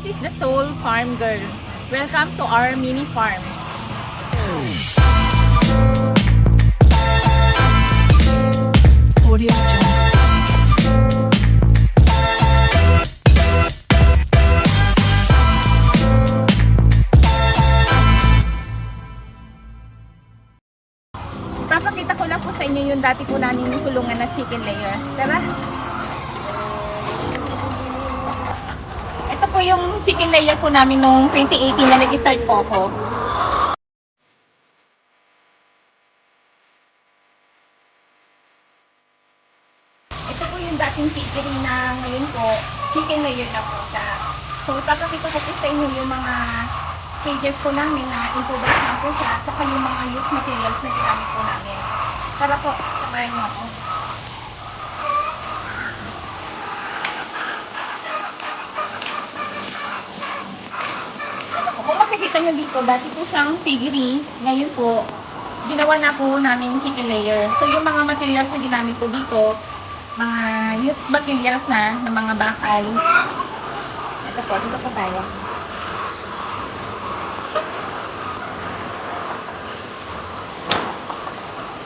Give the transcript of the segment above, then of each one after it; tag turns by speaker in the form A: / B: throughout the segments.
A: This is the Soul Farm Girl. Welcome to our mini farm.
B: Audio Jungle.
A: Papakita ko lang po sa inyo yung dati po namin kulungan na chicken layer. Tara! Ito po yung chicken layer po namin noong 2018 na nag-start po ako. Ito po yung dating piggery na ngayon po, chicken layer na po siya. So, papakita ko po sa inyo yung mga cages po namin na improvise na po siya, saka yung mga used materials na ginamit po namin. Tara po, samahan niyo ako. Kung makikita nyo dito, dati po siyang piggery. Ngayon po, ginawa na po namin chicken layer. So, yung mga materials na ginamit po dito, mga used materials na, ng mga bakal. Ito po, dito po tayo.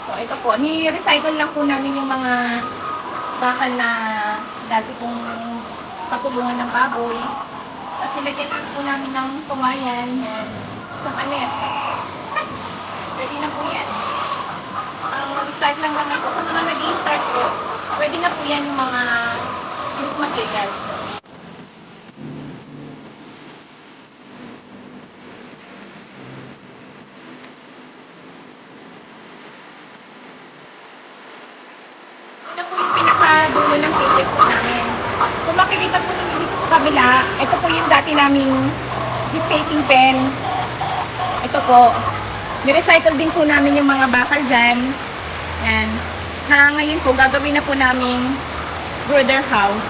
A: So, ito po, ni-recycle lang po namin yung mga bakal na dati pong patulungan ng baboy. At nilagyan lang po namin ng tumayan. So, panet. Pwede na po yan. Ang start lang naman po. Sa mga nag-i-start po, pwede na po yan yung mga used materials. Ito po yung pinakadulo ng cage po namin. Kung makikita po ninyo dito sa kabila, ito po yung dati naming skating pen. Ito po. Ni-recycle din po namin yung mga bakal dyan. Yan. Na ngayon po, gagawin na po namin brooder house.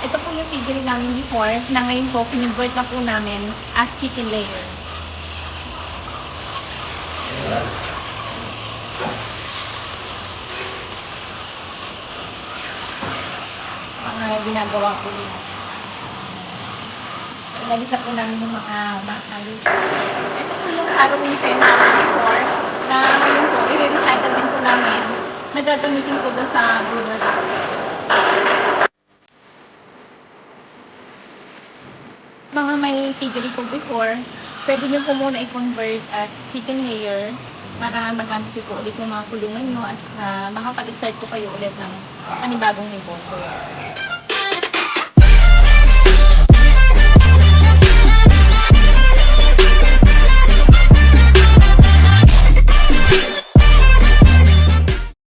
A: Ito po yung piggery namin before, na ngayon po, pinivert na po namin as chicken layer. Mga ginagawa ko din. Inagis na po namin yung mga bakal. Ito po yung Halloween pen namin before, na ngayon po, i-recycle din po namin. Nagagamitin ko doon sa brooder house. Mga may piggery po before, pwede nyo po muna i-convert at chicken layer para magamit po ulit yung mga kulungan nyo at makapag-start po kayo ulit ng panibagong negosyo.